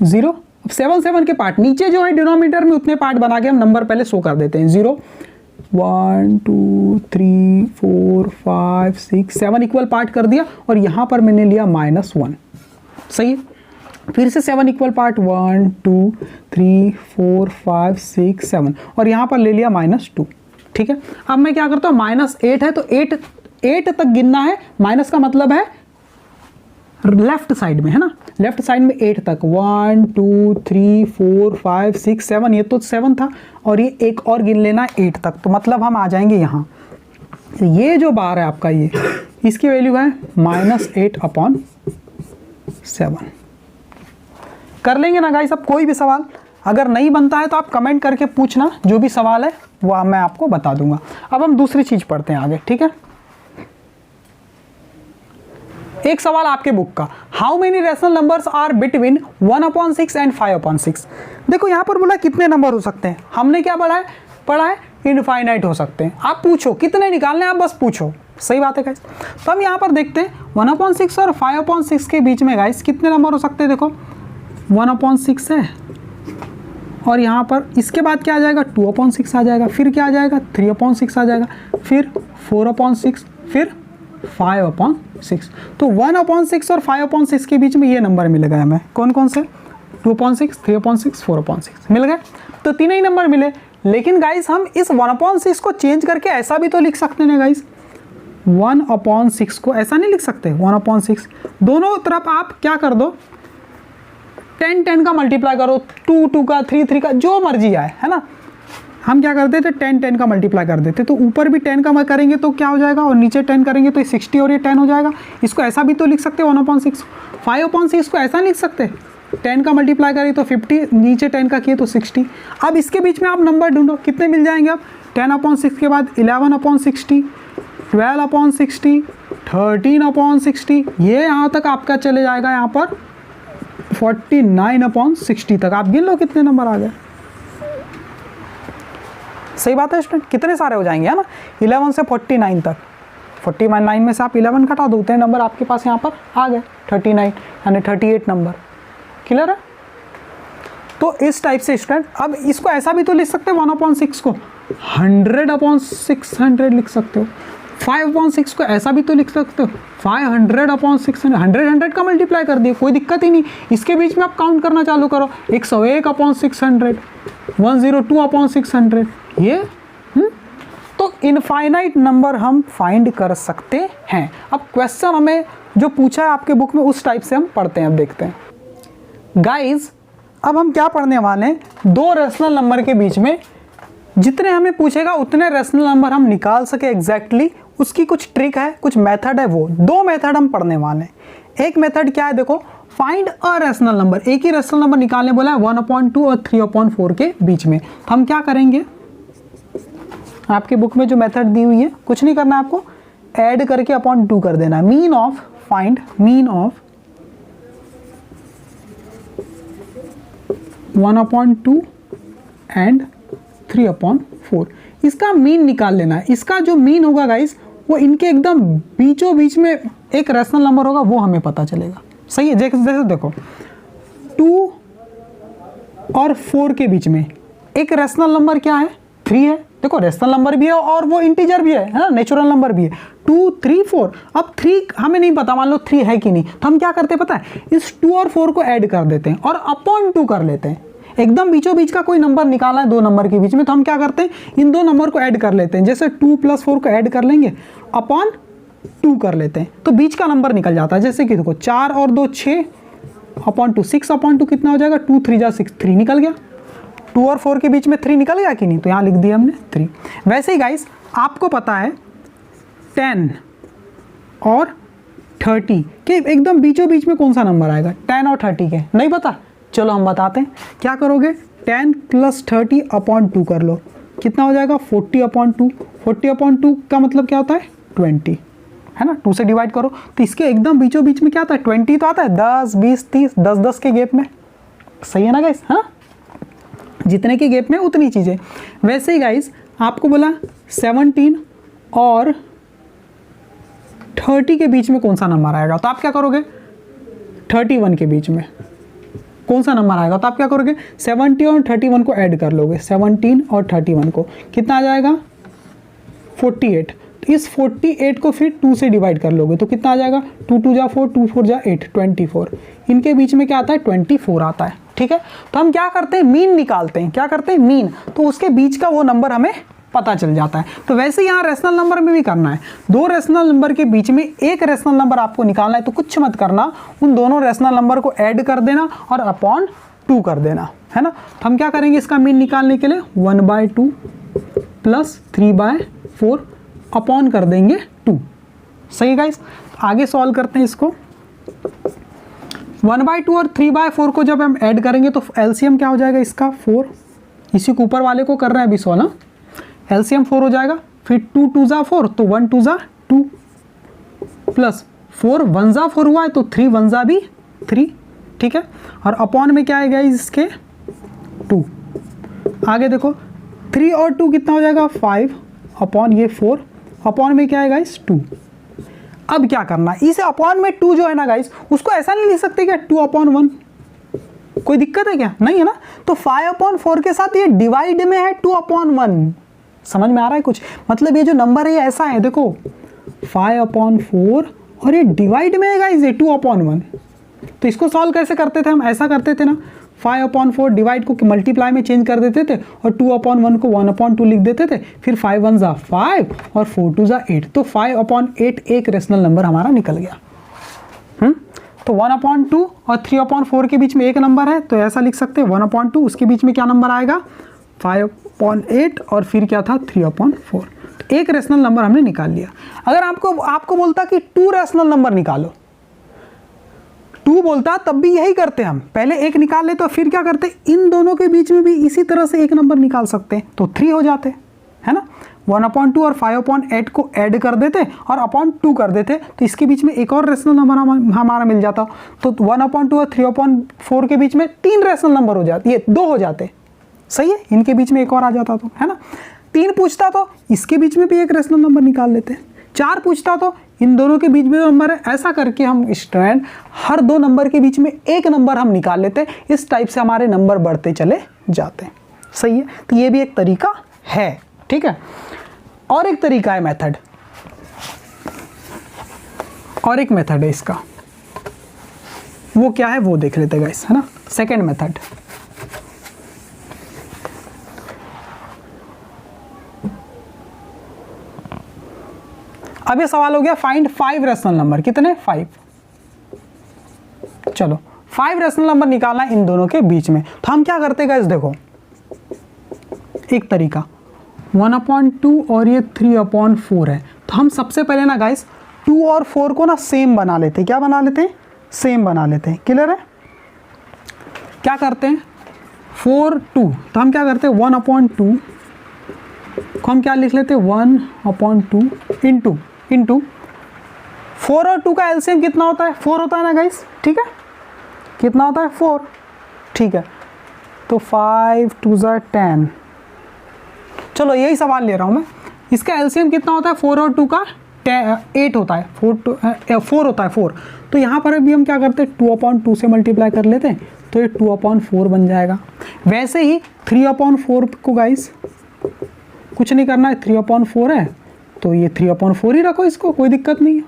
0 7 7 के पार्ट नीचे जो है डिनोमिनेटर में उतने पार्ट बना के हम नंबर पहले शो कर देते हैं, 0 1 2 3 4 5 6 7 इक्वल पार्ट कर दिया और यहाँ पर मैंने लिया -1, सही है। फिर से 7 इक्वल पार्ट 1 2 3 4 5 6 7 और यहाँ पर ले लिया -2, ठीक है। अब मैं क्या करता हूँ, -8 है तो 8 तक गिनना है, माइनस का मतलब है लेफ्ट साइड में, है ना, लेफ्ट साइड में 8 तक, 1 2 3 4 5 6 7, ये तो 7 था और ये एक और गिन लेना है 8 तक, तो मतलब हम आ जाएंगे यहाँ, ये जो बार है आपका ये, इसकी वैल्यू है -8/7। कर लेंगे ना गाइस। अब कोई भी सवाल अगर नहीं बनता है तो आप कमेंट करके पूछना, जो भी सवाल है वो मैं आपको बता दूंगा। अब हम दूसरी चीज पढ़ते हैं आगे, ठीक है। एक सवाल आपके बुक का, how many rational numbers are between 1/6 and 5/6। देखो यहाँ पर बोला कितने नंबर हो सकते हैं, हमने क्या पढ़ा है इनफाइनाइट हो सकते हैं। आप पूछो कितने निकालने, आप बस पूछो, सही बात है गाइस। तो हम यहाँ पर देखते हैं 1/6 और 5/6 के बीच में गाइस कितने नंबर हो सकते हैं। देखो 1/6 है और यहाँ पर इसके बाद क्या आ जाएगा 2/6 आ जाएगा, फिर क्या आ जाएगा 3/6 आ जाएगा, फिर 4/6, फिर 5/6। तो 1/6 और 5/6 के बीच में ये नंबर मिल गए हमें, कौन कौन से, 2/6 3/6 4/6 मिल गए, तो तीन ही नंबर मिले। लेकिन गाइस हम इस 1/6 को चेंज करके ऐसा भी तो लिख सकते हैं गाइस, 1/6 को ऐसा नहीं लिख सकते, 1/6 दोनों तरफ आप क्या कर दो 10 का मल्टीप्लाई करो, 2 का 3 का जो मर्जी आए, है ना। हम क्या करते थे 10 का मल्टीप्लाई कर देते, तो ऊपर भी 10 का करेंगे तो क्या हो जाएगा और नीचे 10 करेंगे तो 60 और ये 10 हो जाएगा। इसको ऐसा भी तो लिख सकते 1/6। 5/6 को ऐसा लिख सकते 10 का मल्टीप्लाई करें तो 50, नीचे 10 का किए तो 60। अब इसके बीच में आप नंबर ढूंढो कितने मिल जाएंगे। अब 10/6 के बाद 11/60, 12/60, 13/60, ये यहाँ तक आपका चले जाएगा यहाँ पर 49/60 तक। आप गिन लो कितने नंबर आ गए, सही बात है स्टूडेंट, कितने सारे हो जाएंगे, है ना। 11 से 49 तक, 49 में से आप 11 घटा दो, उतने नंबर आपके पास यहाँ पर आ गए 39 यानी 38 नंबर। क्लियर है। तो इस टाइप से स्टूडेंट, अब इसको ऐसा भी तो लिख सकते हैं 1/6 को 100/600 लिख सकते हो। 5/6 को ऐसा भी तो लिख सकते हो, 500/600, 100 का मल्टीप्लाई कर दिए, कोई दिक्कत ही नहीं। इसके बीच में आप काउंट करना चालू करो, 101/600, 102/600, ये तो इनफाइनाइट नंबर हम फाइंड कर सकते हैं। अब क्वेश्चन हमें जो पूछा है आपके बुक में उस टाइप से हम पढ़ते हैं। अब देखते हैं गाइज, अब हम क्या पढ़ने वाले हैं, दो रेशनल नंबर के बीच में जितने हमें पूछेगा उतने रेशनल नंबर हम निकाल सके एग्जैक्टली, उसकी कुछ ट्रिक है, कुछ मेथड है, वो दो मेथड हम पढ़ने वाले हैं। एक मेथड क्या है, देखो, फाइंड अ रेशनल नंबर, एक ही रेशनल नंबर निकालने बोला है 1/2 और 3/4 के बीच में। तो हम क्या करेंगे, आपके बुक में जो मेथड दी हुई है, कुछ नहीं करना है आपको, ऐड करके /2 कर देना है। Mean of, find mean of 1/2 and 3/4, इसका मीन निकाल लेना है। इसका जो मीन होगा गाइस, वो इनके एकदम बीचों बीच में एक रेशनल नंबर होगा, वो हमें पता चलेगा। सही है, जैसे देखो 2 और 4 के बीच में एक रेशनल नंबर क्या है, 3 है। देखो रेशनल नंबर भी है और वो इंटीजर भी है ना, नेचुरल नंबर भी है। 2, 3, 4, अब 3 हमें नहीं पता, मान लो 3 है कि नहीं, तो हम क्या करते हैं पता है, इस 2 और 4 को ऐड कर देते हैं और /2 कर लेते हैं। एकदम बीचों बीच का कोई नंबर निकाला है दो नंबर के बीच में, तो हम क्या करते हैं, इन दो नंबर को ऐड कर लेते हैं। जैसे 2 + 4 को ऐड कर लेंगे, /2 कर लेते हैं, तो बीच का नंबर निकल जाता है। जैसे कि देखो 4 और 2 6 /2, 6/2 कितना हो जाएगा, 2 3 6, 3 निकल गया। 2 और 4 के बीच में 3 निकल गया कि नहीं, तो यहाँ लिख दिया हमने 3। वैसे ही गाइस आपको पता है 10 और 30 के एकदम बीचों बीच में कौन सा नंबर आएगा, 10 और 30 के नहीं पता, चलो हम बताते हैं। क्या करोगे, 10 + 30/2 कर लो, कितना हो जाएगा 40/2। 40/2 का मतलब क्या होता है, 20 है ना, 2 से डिवाइड करो तो इसके एकदम बीचों बीच में क्या आता है, 20 तो आता है, 10 20 30 10 के गैप में। सही है ना गाइस, हाँ, जितने के गैप में उतनी चीज़ें। वैसे ही गाइस आपको बोला 17 और 30 के बीच में कौन सा नंबर आएगा, तो आप क्या करोगे, 31 के बीच में कौन सा नंबर आएगा, तो आप क्या करोगे, 70 और 31 को ऐड कर लोगे, 17 और 31 को कितना आ जाएगा, 48। तो इस 48 को फिर 2 से डिवाइड कर लोगे तो कितना आ जाएगा, 2 2 जा 4, 2 4 जा 8, 24। इनके बीच में क्या आता है, 24 आता है। ठीक है, तो हम क्या करते हैं, मीन निकालते हैं। क्या करते हैं, मीन, तो उसके बीच का वो नंबर हमें पता चल जाता है। तो वैसे यहाँ रेशनल नंबर में भी करना है, दो रेशनल नंबर के बीच में एक रेशनल नंबर आपको निकालना है, तो कुछ मत करना, उन दोनों रेशनल नंबर को ऐड कर देना और /2 कर देना, है ना। तो हम क्या करेंगे, इसका मीन निकालने के लिए 1/2 + 3/4 अपॉन कर देंगे 2। सही गाइस, आगे सॉल्व करते हैं इसको। 1/2 और 3/4 को जब हम ऐड करेंगे तो एलसीएम क्या हो जाएगा इसका, 4। इसी के ऊपर वाले को कर रहे हैं अभी सॉल्व, एलसीएम 4 हो जाएगा। फिर 2 2 जा 4, तो 1 2 जा 2 प्लस 4 1 जा 4 हुआ है, तो 3 1 जा भी 3। ठीक है, और अपॉन में क्या आएगा इसके, 2। आगे देखो 3 और 2 कितना हो जाएगा, 5 अपॉन ये 4, अपॉन में क्या आएगा इस 2। अब क्या करना, इसे अपॉन में 2 जो है ना गाइस, उसको ऐसा नहीं लिख सकते क्या 2/1, कोई दिक्कत है क्या, नहीं है ना। तो 5/4 के साथ ये डिवाइड में है 2/1, समझ में आ रहा है कुछ, मतलब ये जो नंबर है ये ऐसा है, देखो 5/4 और ये डिवाइड में है गाइस ये 2/1। तो इसको सॉल्व कैसे करते थे हम, ऐसा करते थे ना, 5/4 डिवाइड को मल्टीप्लाई में चेंज कर देते थे और 2/1 को 1/2 लिख देते थे। फिर 5 1 जा 5 और 4 2 जा 8, तो 5/8 एक रेशनल नंबर हमारा निकल गया। तो 1/2 और 3/4 के बीच में एक नंबर है, तो ऐसा लिख सकते हैं 1/2, उसके बीच में क्या नंबर आएगा, 5/8 और फिर क्या था 3/4। तो एक रेशनल नंबर हमने निकाल लिया। अगर आपको बोलता कि 2 रेशनल नंबर निकालो, 2 बोलता तब भी यही करते हम, पहले एक निकाल लेते और फिर क्या करते, इन दोनों के बीच में भी इसी तरह से एक नंबर निकाल सकते हैं, तो 3 हो जाते, है ना। 1/2 और 5/8 को ऐड कर देते और /2 कर देते, तो इसके बीच में एक और रेशनल नंबर हमारा मिल जाता। तो 1/2 और 3/4 के बीच में 3 रेशनल नंबर हो जाते, ये 2 हो जाते। सही है, इनके बीच में एक और आ जाता, तो है ना। 3 पूछता तो इसके बीच में भी एक रेशनल नंबर निकाल लेते। 4 पूछता तो इन दोनों के बीच में नंबर है, ऐसा करके हम स्टूडेंट हर 2 नंबर के बीच में एक नंबर हम निकाल लेते। इस टाइप से हमारे नंबर बढ़ते चले जाते हैं। सही है, तो ये भी एक तरीका है। ठीक है। और एक तरीका है मेथड, और एक मेथड है इसका, वो क्या है वो देख लेते गाइस, है ना। सेकंड मेथड, अब ये सवाल हो गया फाइंड 5 रेशनल नंबर, कितने 5। चलो 5 रेशनल नंबर निकालना इन दोनों के बीच में, तो हम क्या करते गाइस, देखो एक तरीका 1/2 और ये 3/4 है, तो हम सबसे पहले ना गाइस 2 और 4 को ना सेम बना लेते हैं। क्या बना लेते हैं, सेम बना लेते हैं। क्लियर है, क्या करते हैं 4 2, तो हम क्या करते हैं 1/2 को हम क्या लिख लेते हैं 1/2 इंटू 4 और 2 का एलसीएम कितना होता है 4 होता है ना गाइस, ठीक है, कितना होता है 4, ठीक है। तो 5 2 10, चलो यही सवाल ले रहा हूँ मैं, इसका एलसीएम कितना होता है 4 और 2 का 8 होता है, 4 होता है 4, तो यहाँ पर भी हम क्या करते हैं 2/2 से मल्टीप्लाई कर लेते हैं, तो ये 2/4 बन जाएगा। वैसे ही 3/4 को गाइस कुछ नहीं करना है, 3/4 है तो ये 3/4 ही रखो, इसको कोई दिक्कत नहीं है,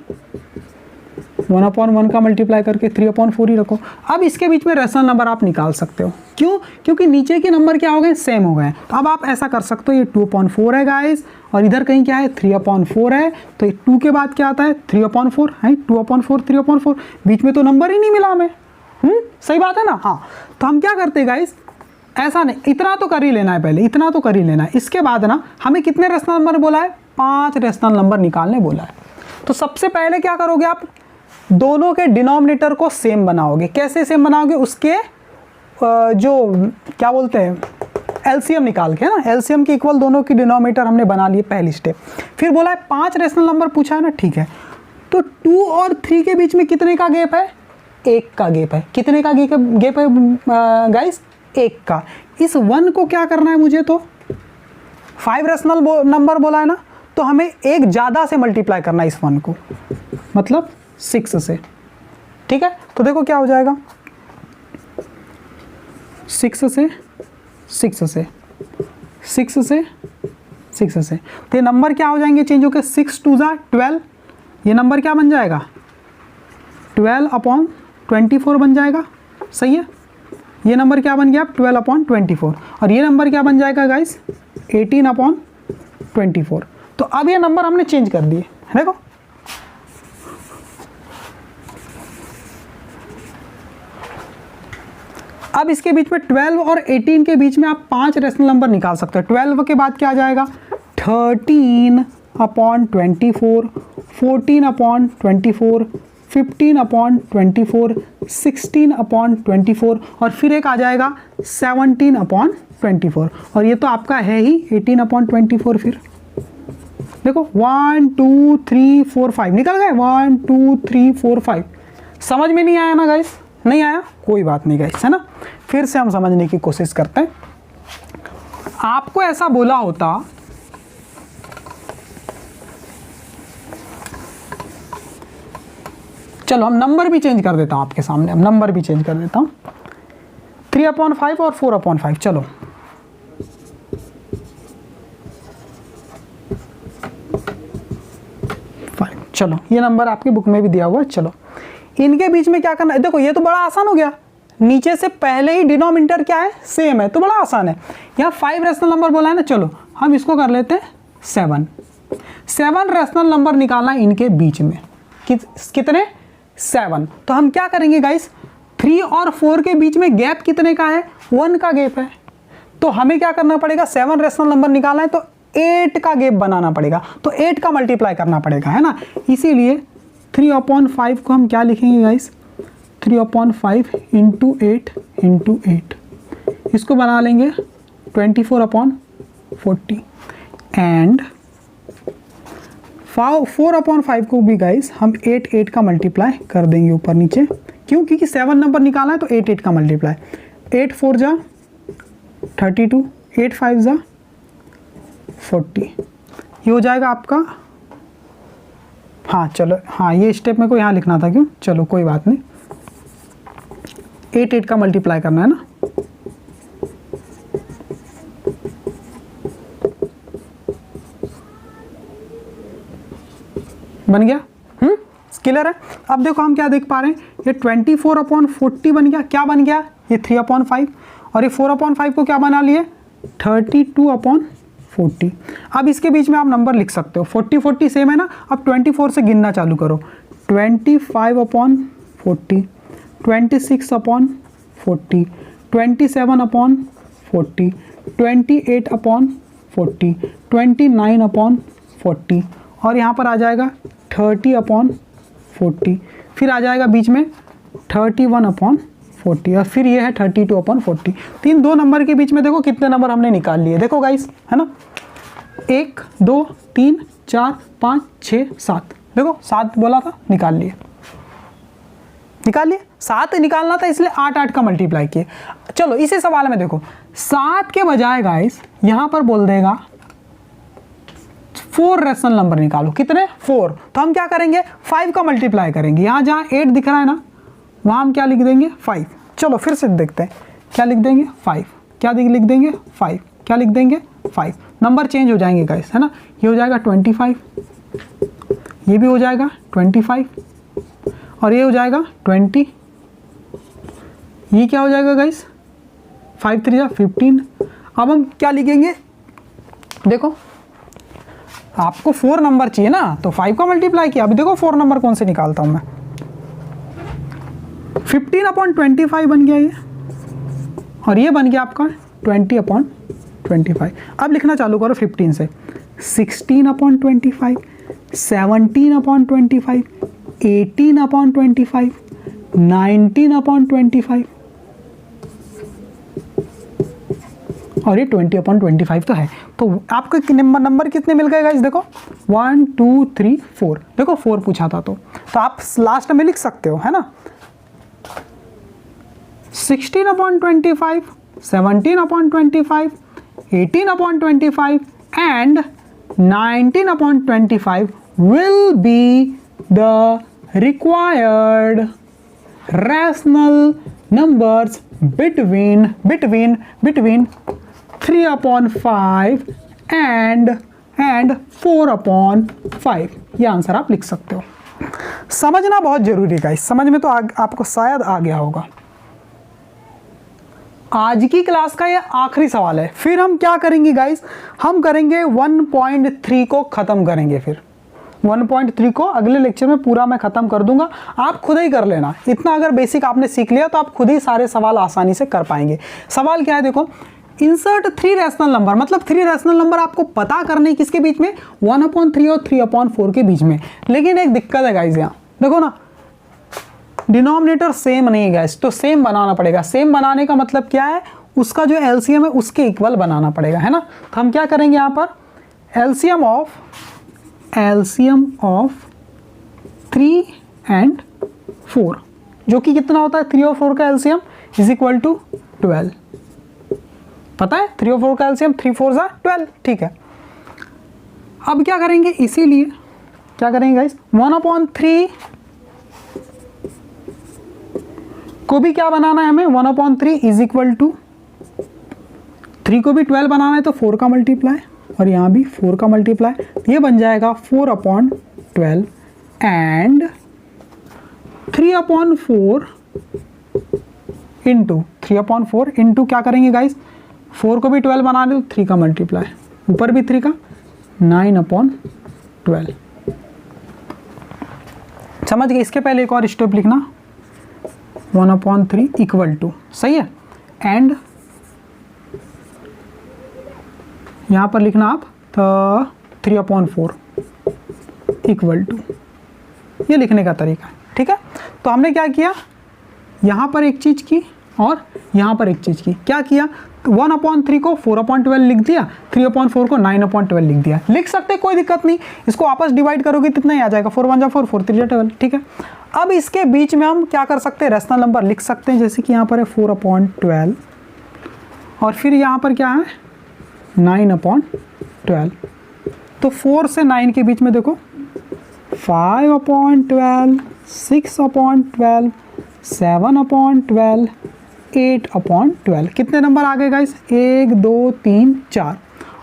1/1 का मल्टीप्लाई करके 3/4 ही रखो। अब इसके बीच में रेशनल नंबर आप निकाल सकते हो, क्यों, क्योंकि नीचे के नंबर क्या हो गए सेम हो गए। तो अब आप ऐसा कर सकते हो, ये 2/4 है गाइस, और इधर कहीं क्या है 3/4 है, तो ये 2 के बाद क्या आता है 3/4 है, 2/4 3/4, बीच में तो नंबर ही नहीं मिला हमें, सही बात है ना। हाँ, तो हम क्या करते हैं गाइस, ऐसा नहीं, इतना तो कर ही लेना है पहले, इतना तो कर ही लेना है। इसके बाद ना हमें कितने रेशनल नंबर बोला है, 5 रेशनल नंबर निकालने बोला है। तो सबसे पहले क्या करोगे आप, दोनों के डिनोमिनेटर को सेम बनाओगे। कैसे सेम बनाओगे, उसके जो क्या बोलते हैं एलसीएम निकाल के, है ना, एलसीएम के इक्वल दोनों की डिनोमिनेटर हमने बना लिए, पहली स्टेप। फिर बोला है 5 रेशनल नंबर पूछा है ना, ठीक है, तो 2 और 3 के बीच में कितने का गैप है, 1 का गैप है। कितने का गैप है गाइस, 1 का। इस 1 को क्या करना है मुझे, तो 5 रेशनल नंबर बोला है ना, तो हमें एक ज़्यादा से मल्टीप्लाई करना है इस 1 को, मतलब 6 से, ठीक है। तो देखो क्या हो जाएगा, 6 से 6 से 6 से 6 से, तो ये नंबर क्या हो जाएंगे चेंज होकर, 6 2 12, ये नंबर क्या बन जाएगा 12/24 बन जाएगा, सही है। ये नंबर क्या बन गया 12/24, और ये नंबर क्या बन जाएगा गाइस 18/24। तो अब ये नंबर हमने चेंज कर दिए, देखो अब इसके बीच में 12 और 18 के बीच में आप 5 रेशनल नंबर निकाल सकते हो। 12 के बाद क्या आ जाएगा 13/24, 14/24, 15/24, 16/24, और फिर एक आ जाएगा 17/24, और ये तो आपका है ही 18/24। फिर देखो 1 2 3 4 5 निकल गए, 1 2 3 4 5। समझ में नहीं आया ना गाइस, नहीं आया कोई बात नहीं गाइस, है ना। फिर से हम समझने की कोशिश करते हैं। आपको ऐसा बोला होता, चलो हम नंबर भी चेंज कर देता हूं आपके सामने, हम नंबर भी चेंज कर देता हूं, 3/5 और 4/5, चलो चलो ये नंबर आपकी बुक में भी दिया हुआ है। चलो इनके बीच में क्या करना है, देखो ये तो बड़ा आसान हो गया, नीचे से पहले ही डिनोमिनेटर क्या है सेम है, तो बड़ा आसान है। यहाँ 5 रेशनल नंबर बोला है ना, चलो हम इसको कर लेते हैं 7 रेशनल नंबर निकालना है इनके बीच में, कितने 7। तो हम क्या करेंगे गाइस, 3 और 4 के बीच में गैप कितने का है 1 का गैप है, तो हमें क्या करना पड़ेगा 7 रेशनल नंबर निकालना है तो 8 का गैप बनाना पड़ेगा, तो 8 का मल्टीप्लाई करना पड़ेगा, है ना। इसीलिए 3/5 को हम क्या लिखेंगे गाइस 3/5 इंटू 8 इसको बना लेंगे 24/40, एंड 4/5 को भी गाइस हम 8 का मल्टीप्लाई कर देंगे ऊपर नीचे, क्यों, क्योंकि 7 नंबर निकालना है तो 8 का मल्टीप्लाई, 8 4 जा 32, 8 5 जा 40, ये हो जाएगा आपका। हाँ चलो, हाँ ये स्टेप मेरे को यहाँ लिखना था, क्यों, चलो कोई बात नहीं, 8 का मल्टीप्लाई करना है ना। बन गया, क्लियर है। अब देखो हम क्या देख पा रहे हैं, ये 24/40 बन गया, क्या बन गया, ये 3/5, और ये 4/5 को क्या बना लिए, 32/40। अब इसके बीच में आप नंबर लिख सकते हो, 40 सेम है ना। अब 24 से गिनना चालू करो, 25/40, 26/40, 27/40, 28/40, 29/40, और यहाँ पर आ जाएगा 30/40, फिर आ जाएगा बीच में 31/40, और फिर ये है 32/40। तो इन दो नंबर के बीच में देखो कितने नंबर हमने निकाल लिए, देखो गाइस, है ना, 1 2 3 4 5 6 7, देखो 7 बोला था, निकाल लिए, 7 निकालना था इसलिए 8 का मल्टीप्लाई किए। चलो इसी सवाल में देखो 7 के बजाय गाइस यहां पर बोल देगा 4 रैशनल नंबर निकालो, कितने, 4। तो हम क्या करेंगे, 5 का मल्टीप्लाई करेंगे, यहां जहां 8 दिख रहा है ना वहां हम क्या लिख देंगे, 5। चलो फिर से देखते हैं, क्या लिख देंगे, 5, क्या लिख देंगे, 5, क्या लिख देंगे, 5। नंबर चेंज हो जाएंगे गाइस, है ना, ये हो जाएगा 25, ये भी हो जाएगा 25, और ये हो जाएगा 20, ये क्या हो जाएगा गाइस, 5 3 15। अब हम क्या लिखेंगे, देखो आपको 4 नंबर चाहिए ना, तो 5 का मल्टीप्लाई किया। अभी देखो 4 नंबर कौन से निकालता हूं मैं, 15/25 बन गया ये, और ये बन गया आपका 20/25। अब लिखना चालू करो 15 से, 16/25, 17/25, 18/25, 19/25, और ये 20/25 तो है। तो आपको नंबर कितने मिल गए गाइस, देखो 1 2 3 4, देखो 4 पूछा था तो आप लास्ट में लिख सकते हो, है ना, 16/25, 17/25, 18/25 and 19/25 will be the required rational numbers between 3/5 and 4/5। ये आंसर आप लिख सकते हो। समझना बहुत जरूरी है गाइस, समझ में तो आपको शायद आ गया होगा। आज की क्लास का ये आखिरी सवाल है, फिर हम क्या करेंगे गाइस, हम करेंगे 1.3 को खत्म करेंगे। फिर 1.3 को अगले लेक्चर में पूरा मैं खत्म कर दूंगा, आप खुद ही कर लेना। इतना अगर बेसिक आपने सीख लिया तो आप खुद ही सारे सवाल आसानी से कर पाएंगे। सवाल क्या है, देखो, इंसर्ट 3 रैशनल नंबर, मतलब 3 रैशनल नंबर आपको पता करने किसके बीच में, 1/3 और 3/4 के बीच में। लेकिन एक दिक्कत है गाइस, यहाँ देखो ना, डिनोमिनेटर सेम नहीं है गाइस, तो सेम बनाना पड़ेगा। सेम बनाने का मतलब क्या है, उसका जो एलसीएम है उसके इक्वल बनाना पड़ेगा, है ना। तो हम क्या करेंगे यहाँ पर, एलसीएम ऑफ 3 and 4, जो कि कितना होता है, 3 और 4 का एलसीएम इज इक्वल टू 12। पता है 3 और 4 का एलसीएम 3 4 12, ठीक है। अब क्या करेंगे, इसीलिए क्या करेंगे गाइस, 1/3 को भी क्या बनाना है हमें, 1/3 इज इक्वल टू 3 को भी 12 बनाना है तो 4 का मल्टीप्लाई, और यहाँ भी 4 का मल्टीप्लाई, ये बन जाएगा 4/12 एंड 3/4 इंटू 3/4 इंटू क्या करेंगे गाइस, 4 को भी 12 बना लो, 3 का मल्टीप्लाई, ऊपर भी 3 का, 9/12। समझ गए। इसके पहले एक और स्टेप लिखना, 1/3 इक्वल टू, सही है, एंड यहाँ पर लिखना आप तो 3/4 इक्वल टू, ये लिखने का तरीका, ठीक है। तो हमने क्या किया, यहाँ पर एक चीज़ की और यहाँ पर एक चीज़ की, क्या किया, 1/3 को 4/12 लिख दिया, 3/4 को 9/12 लिख दिया। लिख सकते, कोई दिक्कत नहीं, इसको आपस डिवाइड करोगे कितना ही आ जाएगा, 4 1 4 4 3 12, ठीक है। अब इसके बीच में हम क्या कर सकते हैं, रैशनल नंबर लिख सकते हैं, जैसे कि यहाँ पर है 4/12 और फिर यहाँ पर क्या है 9/12। तो 4 से 9 के बीच में देखो 5/12, 6/12, 7/12, 8/12, कितने नंबर आ गए गाइस, 1 2 3 4,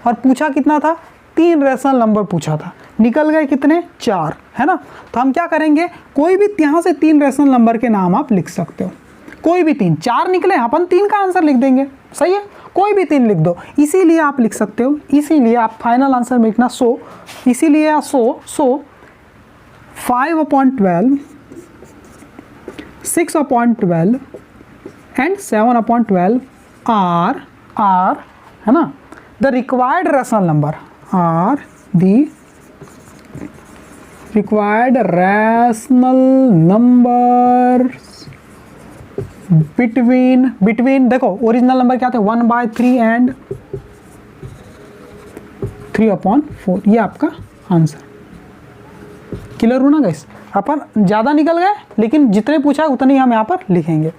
और पूछा कितना था, 3 रैशनल नंबर पूछा था। निकल गए कितने, 4, है ना। तो हम क्या करेंगे, कोई भी यहाँ से 3 रैशनल नंबर के नाम आप लिख सकते हो, कोई भी 3, 4 निकले अपन 3 का आंसर लिख देंगे, सही है, कोई भी 3 लिख दो, इसीलिए आप लिख सकते हो, इसीलिए आप फाइनल आंसर में लिखना 100, इसीलिए 100 5/12, 6/12 एंड 7/12 आर, है ना, the required rational number, are the required rational number between देखो ओरिजिनल नंबर क्या थे, 1/3 एंड 3/4, ये आपका आंसर। क्लियर हो ना गाइस, अपन ज़्यादा निकल गए लेकिन जितने पूछा है उतने ही हम यहाँ पर लिखेंगे।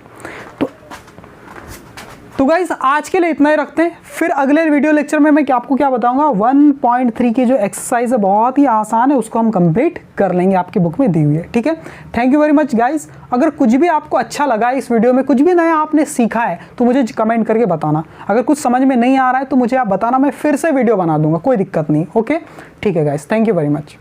तो गाइस आज के लिए इतना ही रखते हैं, फिर अगले वीडियो लेक्चर में मैं आपको क्या बताऊंगा, 1.3 की जो एक्सरसाइज है बहुत ही आसान है, उसको हम कंप्लीट कर लेंगे, आपकी बुक में दी हुई है, ठीक है। Thank you very much guys. अगर कुछ भी आपको अच्छा लगा है इस वीडियो में, कुछ भी नया आपने सीखा है तो मुझे कमेंट करके बताना, अगर कुछ समझ में नहीं आ रहा है तो मुझे आप बताना, मैं फिर से वीडियो बना दूंगा, कोई दिक्कत नहीं, ओके, ठीक है guys, thank you very much.